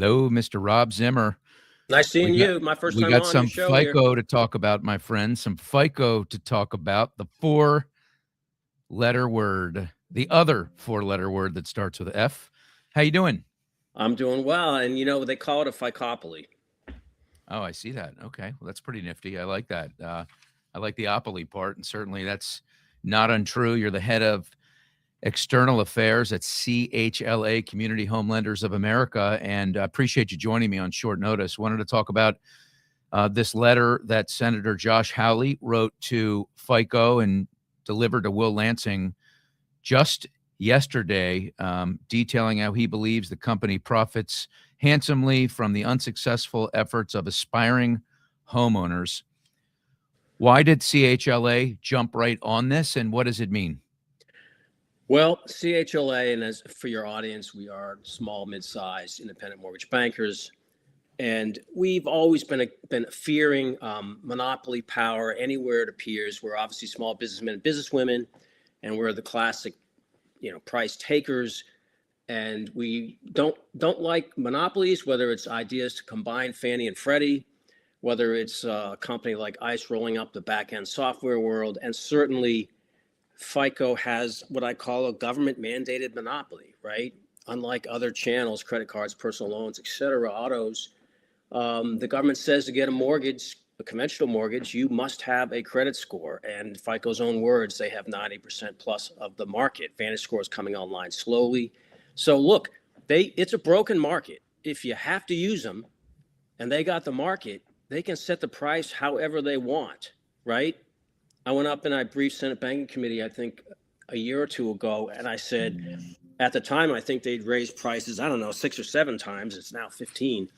Hello, Mr. Rob Zimmer. Nice seeing you. My first time got on some your show FICO here. to talk about, my friend. Some FICO to talk about. The four-letter word, the other four-letter word that starts with F. How you doing? I'm doing well, and they call it a ficopoly. Oh, I see that. Okay, well, that's pretty nifty. I like that. I like the opoly part, and certainly that's not untrue. You're the head of External Affairs at CHLA, Community Home Lenders of America, and I appreciate you joining me on short notice. Wanted to talk about this letter that Senator Josh Hawley wrote to FICO and delivered to Will Lansing just yesterday, detailing how he believes the company profits handsomely from the unsuccessful efforts of aspiring homeowners. Why did CHLA jump right on this, and what does it mean? Well, CHLA, and as for your audience, we are small, mid-sized, independent mortgage bankers, and we've always been fearing monopoly power anywhere it appears. We're obviously small businessmen and businesswomen, and we're the classic, price takers. And we don't like monopolies, whether it's ideas to combine Fannie and Freddie, whether it's a company like ICE rolling up the back-end software world, and certainly FICO has what I call a government-mandated monopoly, right? Unlike other channels, credit cards, personal loans, et cetera, autos, the government says to get a mortgage, a conventional mortgage, you must have a credit score. And FICO's own words, they have 90% plus of the market. VantageScore is coming online slowly. So look, it's a broken market. If you have to use them and they got the market, they can set the price however they want, right? I went up and I briefed Senate Banking Committee, I think a year or two ago, and I said, at the time, I think they'd raised prices, I don't know, 6 or 7 times. It's now 15.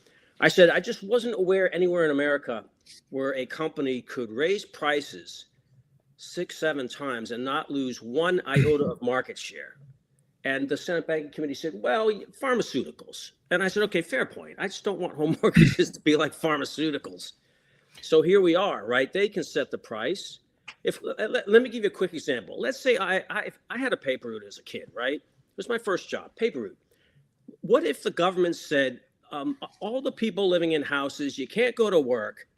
I said, I just wasn't aware anywhere in America where a company could raise prices 6, 7 times and not lose one iota of market share. And the Senate Banking Committee said, well, pharmaceuticals. And I said, okay, fair point. I just don't want home mortgages to be like pharmaceuticals. So here we are, right? They can set the price. Let me give you a quick example. Let's say I had a paper route as a kid, right? It was my first job, paper route. What if the government said, all the people living in houses, you can't go to work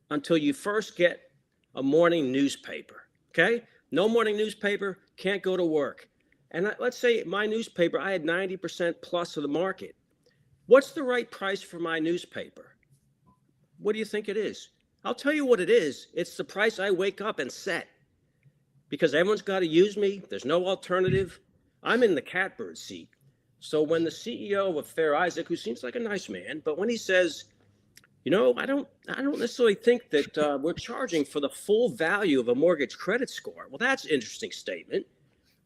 until you first get a morning newspaper, okay? No morning newspaper, can't go to work. And let's say my newspaper, I had 90% plus of the market. What's the right price for my newspaper? What do you think it is? I'll tell you what it is. It's the price I wake up and set. Because everyone's got to use me. There's no alternative. I'm in the catbird seat. So when the CEO of Fair Isaac, who seems like a nice man, but when he says, I don't necessarily think that we're charging for the full value of a mortgage credit score. Well, that's an interesting statement.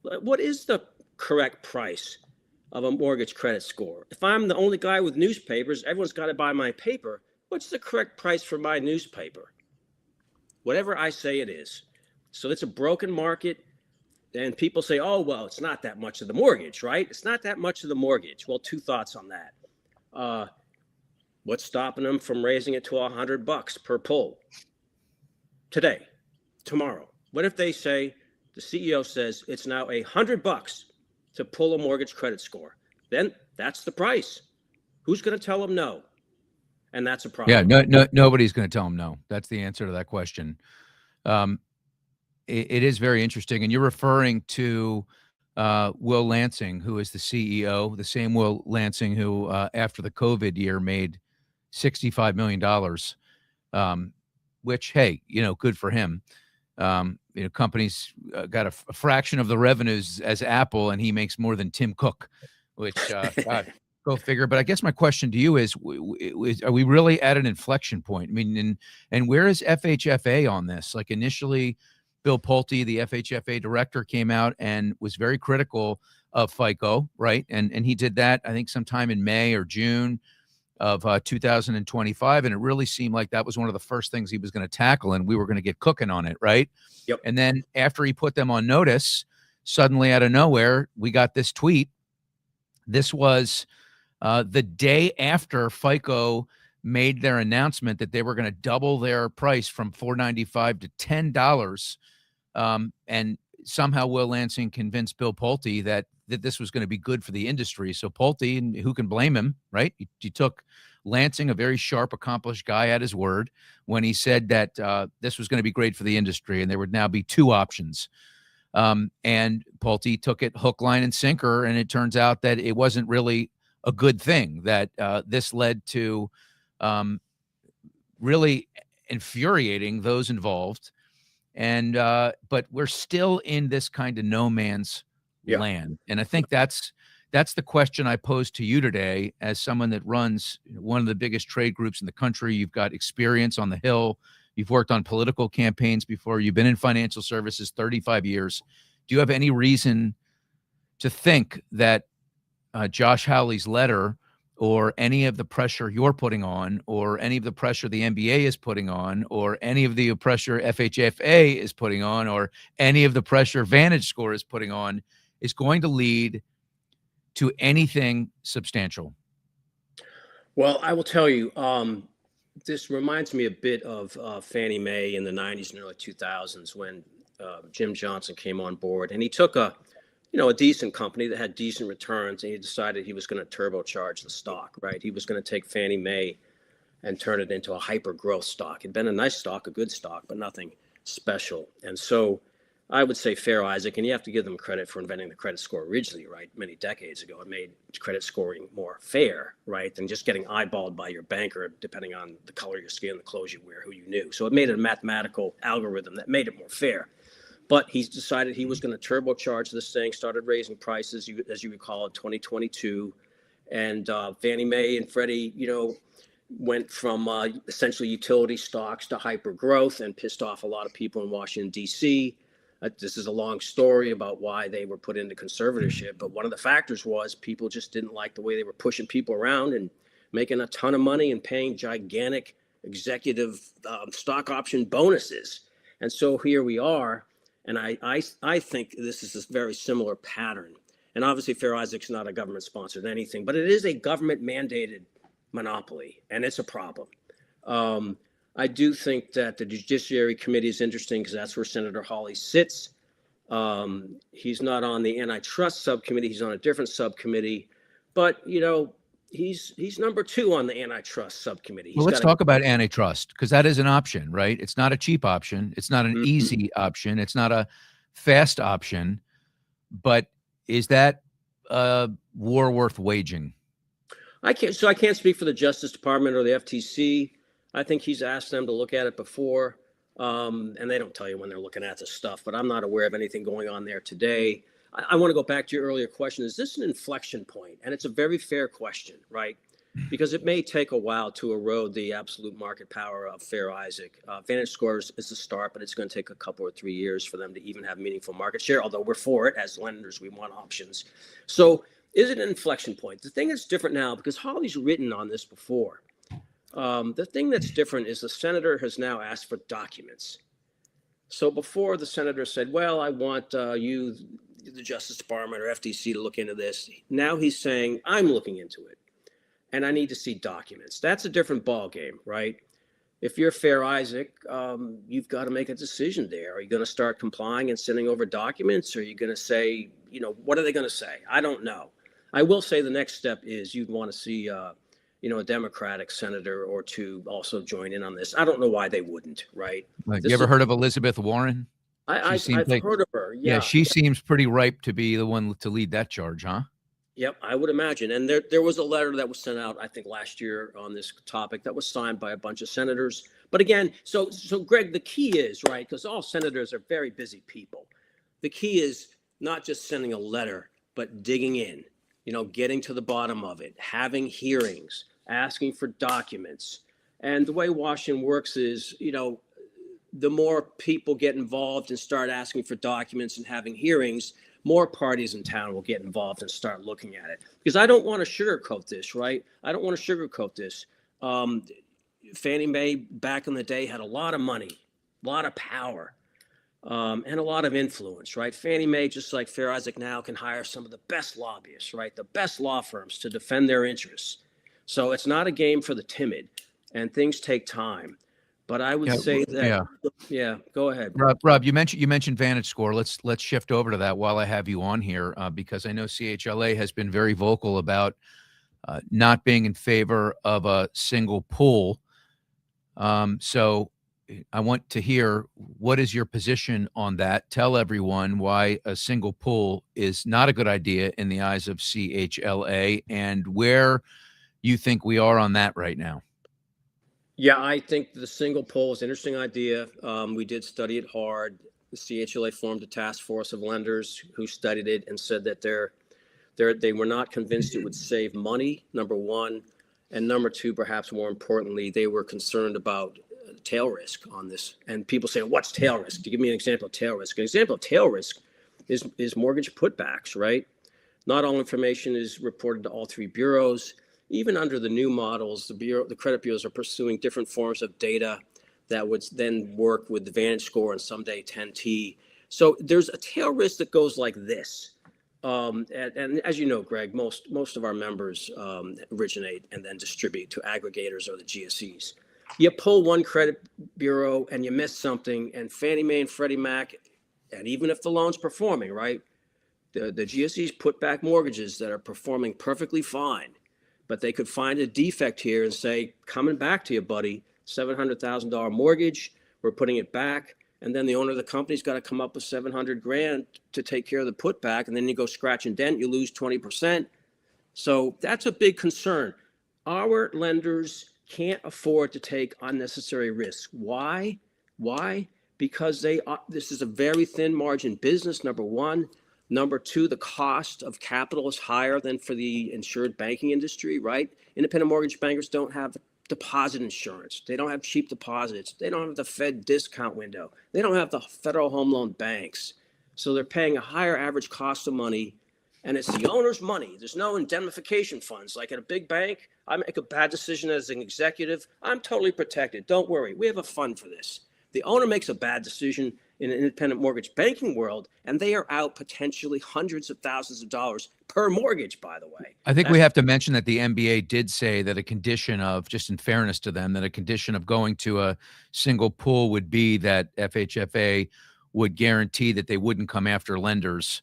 What is the correct price of a mortgage credit score? If I'm the only guy with newspapers, everyone's got to buy my paper. What's the correct price for my newspaper? Whatever I say it is. So it's a broken market. And people say, oh, well, it's not that much of the mortgage, right? It's not that much of the mortgage. Well, 2 thoughts on that. What's stopping them from raising it to $100 per pull? Today, tomorrow. What if they say, the CEO says it's now $100 to pull a mortgage credit score? Then that's the price. Who's going to tell them no? And that's a problem. Yeah, nobody's going to tell them no. That's the answer to that question. It is very interesting. And you're referring to Will Lansing, who is the CEO, the same Will Lansing who, after the COVID year, made $65 million, which, hey, good for him. Companies got a fraction of the revenues as Apple, and he makes more than Tim Cook, which go figure. But I guess my question to you is, are we really at an inflection point? I mean, and where is FHFA on this? Like initially, Bill Pulte, the FHFA director, came out and was very critical of FICO, right? And he did that, I think, sometime in May or June of 2025. And it really seemed like that was one of the first things he was going to tackle, and we were going to get cooking on it, right? Yep. And then after he put them on notice, suddenly out of nowhere, we got this tweet. This was the day after FICO made their announcement that they were going to double their price from $4.95 to $10. And somehow Will Lansing convinced Bill Pulte that that this was going to be good for the industry. So Pulte, and who can blame him, right? You took Lansing, a very sharp, accomplished guy, at his word when he said that this was going to be great for the industry, and there would now be two options. And Pulte took it hook, line, and sinker, and it turns out that it wasn't really a good thing, that this led to really infuriating those involved. And but we're still in this kind of no man's land. And I think that's the question I pose to you today, as someone that runs one of the biggest trade groups in the country. You've got experience on the Hill. You've worked on political campaigns before. You've been in financial services 35 years. Do you have any reason to think that Josh Hawley's letter, or any of the pressure you're putting on, or any of the pressure the NBA is putting on, or any of the pressure FHFA is putting on, or any of the pressure Vantage Score is putting on, is going to lead to anything substantial? Well, I will tell you, this reminds me a bit of Fannie Mae in the 90s and early 2000s, when Jim Johnson came on board, and he took a decent company that had decent returns, and he decided he was going to turbocharge the stock, right? He was going to take Fannie Mae and turn it into a hyper growth stock. It'd been a nice stock, a good stock, but nothing special. And so I would say Fair Isaac, and you have to give them credit for inventing the credit score originally, right? Many decades ago, it made credit scoring more fair, right? Than just getting eyeballed by your banker, depending on the color of your skin, the clothes you wear, who you knew. So it made it a mathematical algorithm that made it more fair. But he's decided he was going to turbocharge this thing, started raising prices, as you recall, in 2022. And Fannie Mae and Freddie, went from essentially utility stocks to hyper growth, and pissed off a lot of people in Washington, D.C. This is a long story about why they were put into conservatorship. But one of the factors was people just didn't like the way they were pushing people around and making a ton of money and paying gigantic executive stock option bonuses. And so here we are. And I think this is a very similar pattern. And obviously, Fair Isaac's not a government-sponsored anything, but it is a government-mandated monopoly, and it's a problem. I do think that the Judiciary Committee is interesting, because that's where Senator Hawley sits. He's not on the antitrust subcommittee. He's on a different subcommittee. But, he's number 2 on the antitrust subcommittee. Well, let's talk about antitrust, because that is an option, right? It's not a cheap option. It's not an easy option. It's not a fast option. But is that a war worth waging? I can't speak for the Justice Department or the FTC. I think he's asked them to look at it before, and they don't tell you when they're looking at this stuff. But I'm not aware of anything going on there today. I want to go back to your earlier question. Is this an inflection point? And it's a very fair question, right? Because it may take a while to erode the absolute market power of Fair Isaac. Vantage Scores is a start, but it's going to take a couple or 3 years for them to even have meaningful market share, although we're for it. As lenders, we want options. So is it an inflection point? The thing that's different now, because Hawley's written on this before, the thing that's different is the senator has now asked for documents. So before, the senator said, well, I want you, the Justice Department or FTC, to look into this. Now he's saying, I'm looking into it, and I need to see documents. That's a different ballgame, right? If you're Fair Isaac, you've got to make a decision there. Are you going to start complying and sending over documents? Or are you going to say, what are they going to say? I don't know. I will say the next step is you'd want to see, a Democratic senator or two also join in on this. I don't know why they wouldn't, right? You ever heard of Elizabeth Warren? I've heard of her. Yeah, she seems pretty ripe to be the one to lead that charge, huh? Yep, I would imagine. And there was a letter that was sent out, I think, last year on this topic that was signed by a bunch of senators. But again, so Greg, the key is, right, because all senators are very busy people. The key is not just sending a letter, but digging in, getting to the bottom of it, having hearings, asking for documents. And the way Washington works is, the more people get involved and start asking for documents and having hearings, more parties in town will get involved and start looking at it. Because I don't want to sugarcoat this, right? I don't want to sugarcoat this. Fannie Mae back in the day had a lot of money, a lot of power, and a lot of influence, right? Fannie Mae, just like Fair Isaac now, can hire some of the best lobbyists, right? The best law firms to defend their interests. So it's not a game for the timid, and things take time. But I would Yeah, say that, yeah. yeah, go ahead. Rob, you mentioned Vantage Score. Let's shift over to that while I have you on here, because I know CHLA has been very vocal about not being in favor of a single pool. So I want to hear, what is your position on that? Tell everyone why a single pool is not a good idea in the eyes of CHLA, and where you think we are on that right now. Yeah, I think the single poll is an interesting idea. We did study it hard. The CHLA formed a task force of lenders who studied it and said that they were not convinced it would save money, number one. And number two, perhaps more importantly, they were concerned about tail risk on this. And people say, what's tail risk? To give me an example of tail risk. An example of tail risk is mortgage putbacks, right? Not all information is reported to all three bureaus. Even under the new models, the credit bureaus are pursuing different forms of data that would then work with the Vantage Score and someday 10T. So there's a tail risk that goes like this. And as you know, Greg, most of our members originate and then distribute to aggregators or the GSEs. You pull one credit bureau and you miss something, and Fannie Mae and Freddie Mac, and even if the loan's performing, right, the GSEs put back mortgages that are performing perfectly fine, but they could find a defect here and say, coming back to you, buddy, $700,000 mortgage, we're putting it back. And then the owner of the company's got to come up with 700 grand to take care of the putback. And then you go scratch and dent, you lose 20%. So that's a big concern. Our lenders can't afford to take unnecessary risks. Why? Because this is a very thin margin business, number one. Number two, the cost of capital is higher than for the insured banking industry, right? Independent mortgage bankers don't have deposit insurance. They don't have cheap deposits. They don't have the Fed discount window. They don't have the federal home loan banks. So they're paying a higher average cost of money, and it's the owner's money. There's no indemnification funds. Like at a big bank, I make a bad decision as an executive, I'm totally protected. Don't worry. We have a fund for this. The owner makes a bad decision in an independent mortgage banking world, and they are out potentially hundreds of thousands of dollars per mortgage, by the way. I think we have to mention that the NBA did say that a condition of, just in fairness to them, that a condition of going to a single pool would be that FHFA would guarantee that they wouldn't come after lenders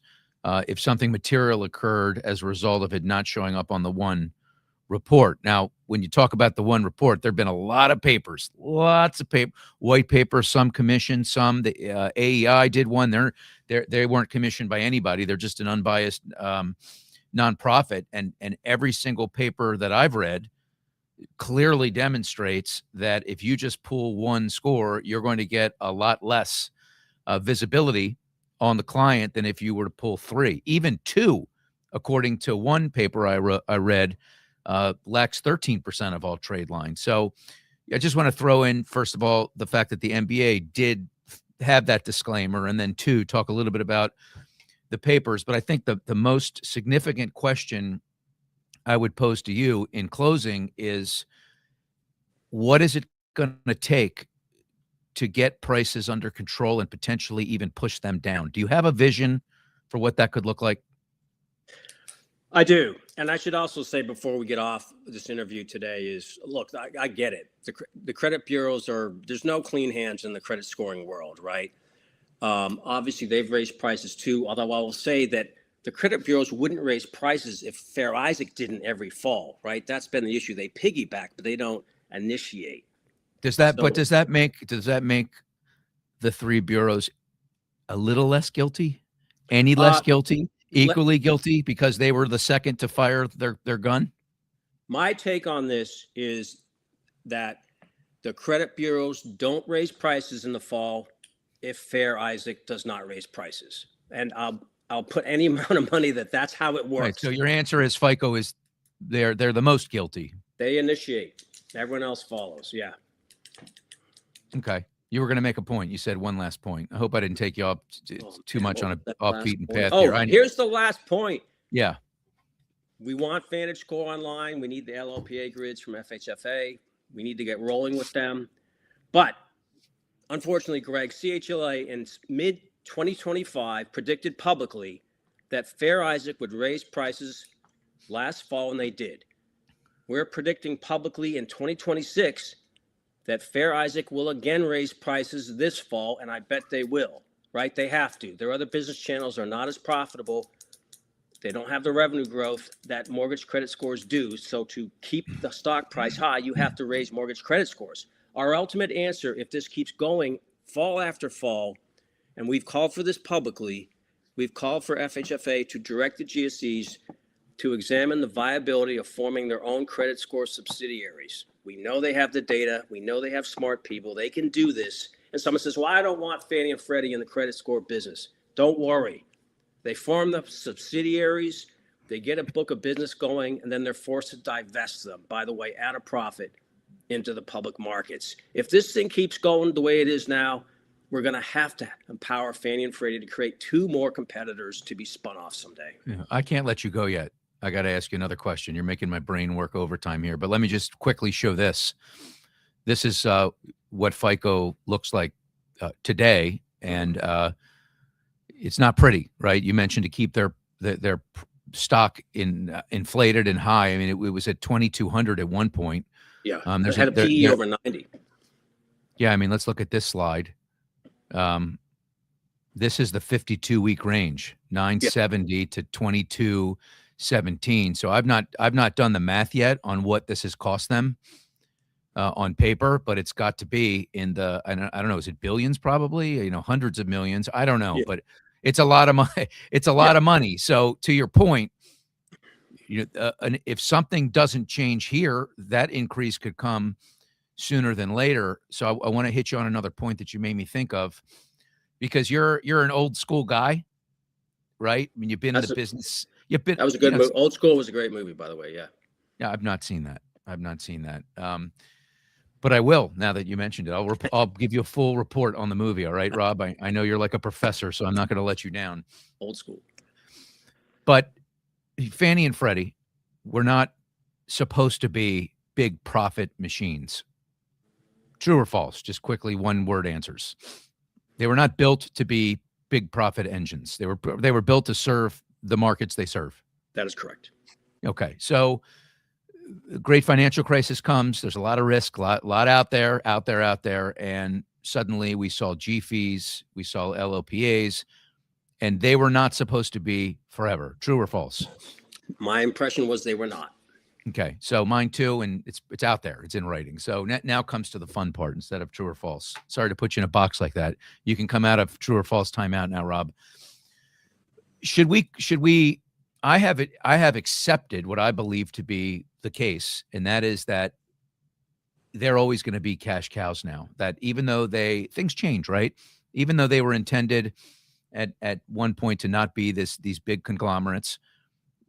if something material occurred as a result of it not showing up on the one report. Now, when you talk about the one report, there've been a lot of papers, lots of paper, white paper, some commissioned, some the AEI did one. They weren't commissioned by anybody. They're just an unbiased nonprofit, and every single paper that I've read clearly demonstrates that if you just pull one score, you're going to get a lot less visibility on the client than if you were to pull three, even two. According to one paper I read, lacks 13% of all trade lines. So I just want to throw in, first of all, the fact that the NBA did have that disclaimer, and then two, talk a little bit about the papers. But I think the most significant question I would pose to you in closing is, what is it going to take to get prices under control and potentially even push them down? Do you have a vision for what that could look like? I do. And I should also say before we get off this interview today is, look, I get it. The credit bureaus there's no clean hands in the credit scoring world, right? Obviously, they've raised prices too, although I will say that the credit bureaus wouldn't raise prices if Fair Isaac didn't every fall, right? That's been the issue. They piggyback, but they don't initiate. Does that make the three bureaus a little less guilty? Any less guilty? Equally guilty because they were the second to fire their gun? My take on this is that the credit bureaus don't raise prices in the fall if Fair Isaac does not raise prices. And I'll put any amount of money that's how it works. Right, so your answer is FICO is they're the most guilty. They initiate. Everyone else follows. Yeah. Okay. You were going to make a point. You said one last point. I hope I didn't take you up too much on a off-beaten path here. Here's the last point. Yeah. We want Vantage Score online. We need the LLPA grids from FHFA. We need to get rolling with them. But unfortunately, Greg, CHLA in mid-2025 predicted publicly that Fair Isaac would raise prices last fall, and they did. We're predicting publicly in 2026 that Fair Isaac will again raise prices this fall, and I bet they will, right? They have to. Their other business channels are not as profitable. They don't have the revenue growth that mortgage credit scores do. So to keep the stock price high, you have to raise mortgage credit scores. Our ultimate answer, if this keeps going fall after fall, and we've called for this publicly, we've called for FHFA to direct the GSEs to examine the viability of forming their own credit score subsidiaries. We know they have the data. We know they have smart people. They can do this. And someone says, well, I don't want Fannie and Freddie in the credit score business. Don't worry. They form the subsidiaries. They get a book of business going, and then they're forced to divest them, by the way, at a profit into the public markets. If this thing keeps going the way it is now, we're going to have to empower Fannie and Freddie to create 2 more competitors to be spun off someday. Yeah, I can't let you go yet. I got to ask you another question. You're making my brain work overtime here, but let me just quickly show this. This is what FICO looks like today, and it's not pretty, right? You mentioned to keep their stock inflated and high. I mean, it was at 2,200 at one point. Yeah, they had a PE over 90. Yeah, I mean, let's look at this slide. This is the 52-week range, 970 to 2217. So I've not done the math yet on what this has cost them on paper, but it's got to be in the I don't know, is it billions? Probably, hundreds of millions. I don't know, but it's a lot of money. It's a lot of money. So to your point, if something doesn't change here, that increase could come sooner than later. So I want to hit you on another point that you made me think of, because you're an old school guy, right? I mean, you've been in the business. That was a good movie. Old School was a great movie, by the way. Yeah. Yeah, I've not seen that. But I will, now that you mentioned it. I'll give you a full report on the movie. All right, Rob. I know you're like a professor, so I'm not going to let you down. Old School. But Fannie and Freddie were not supposed to be big profit machines. True or false? Just quickly, one word answers. They were not built to be big profit engines. They were built to serve the markets they serve. That is correct. Okay. So the great financial crisis comes. There's a lot of risk, a lot out there. And suddenly we saw G fees, we saw LLPAs, and they were not supposed to be forever. True or false? My impression was they were not. Okay. So mine too. And it's out there. It's in writing. So now comes to the fun part instead of true or false. Sorry to put you in a box like that. You can come out of true or false timeout now, Rob. Should we, I have accepted what I believe to be the case, and that is that they're always going to be cash cows now. That even though things change, right? Even though they were intended at one point to not be these big conglomerates,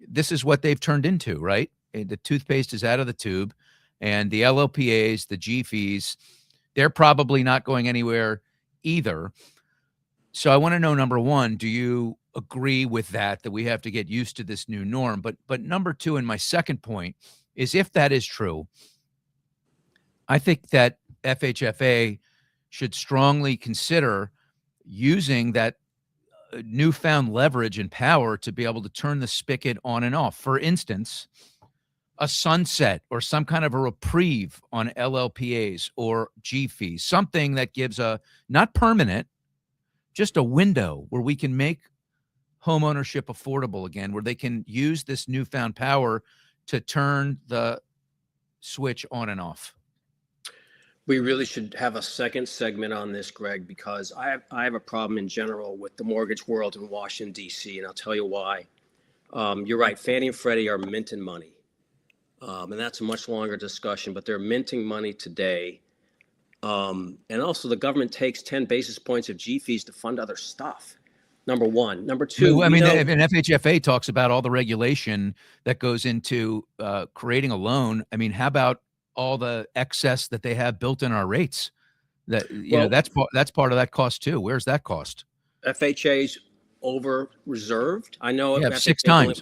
this is what they've turned into, right? The toothpaste is out of the tube, and the LLPAs, the G fees, they're probably not going anywhere either. So I want to know, number one, do you agree with that we have to get used to this new norm? But number two, and my second point is, if that is true, I think that FHFA should strongly consider using that newfound leverage and power to be able to turn the spigot on and off. For instance, a sunset or some kind of a reprieve on LLPAs or G fees, something that gives not permanent, just a window where we can make homeownership affordable again, where they can use this newfound power to turn the switch on and off. We really should have a second segment on this, Greg, because I have a problem in general with the mortgage world in Washington, D.C., and I'll tell you why. You're right. Fannie and Freddie are minting money. And that's a much longer discussion, but they're minting money today. And also the government takes 10 basis points of G fees to fund other stuff. Number one. Number two. And FHFA talks about all the regulation that goes into creating a loan. I mean, how about all the excess that they have built in our rates? That's part of that cost too. Where's that cost? FHA's over reserved. I know. Yeah,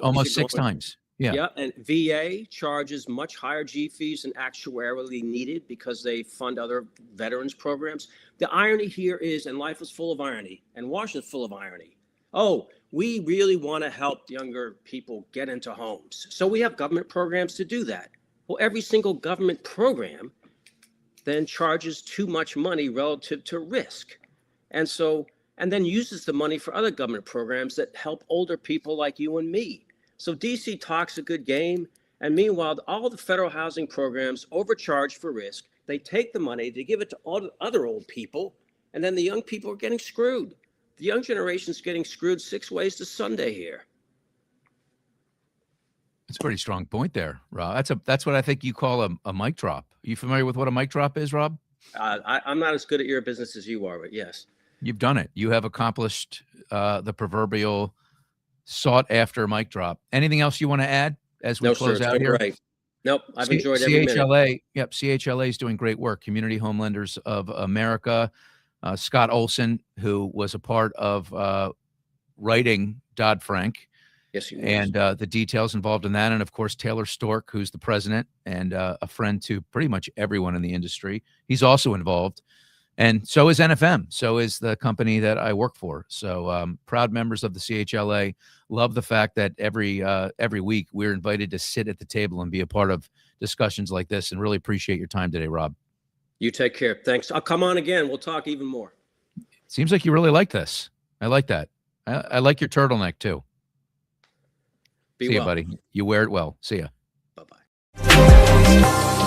almost six times. Yeah, and VA charges much higher G fees than actuarially needed because they fund other veterans programs. The irony here is, and life is full of irony, and Washington's full of irony. Oh, we really want to help younger people get into homes. So we have government programs to do that. Well, every single government program then charges too much money relative to risk. And so, and then uses the money for other government programs that help older people like you and me. So DC talks a good game. And meanwhile, all the federal housing programs overcharge for risk. They take the money, they give it to all the other old people, and then the young people are getting screwed. The young generation's getting screwed 6 ways to Sunday here. That's a pretty strong point there, Rob. That's what I think you call a mic drop. Are you familiar with what a mic drop is, Rob? I'm not as good at your business as you are, but yes. You've done it. You have accomplished the proverbial sought-after mic drop. Anything else you want to add as we close out here? Right. Nope, I've enjoyed every minute. CHLA, yep, CHLA is doing great work. Community Home Lenders of America. Scott Olson, who was a part of writing Dodd-Frank. Yes, he was. And the details involved in that. And of course, Taylor Stork, who's the president and a friend to pretty much everyone in the industry. He's also involved. And so is NFM. So is the company that I work for. So proud members of the CHLA. Love the fact that every week we're invited to sit at the table and be a part of discussions like this, and really appreciate your time today, Rob. You take care. Thanks. I'll come on again. We'll talk even more. Seems like you really like this. I like that. I like your turtleneck too. See you, buddy. You wear it well. See ya. Bye-bye.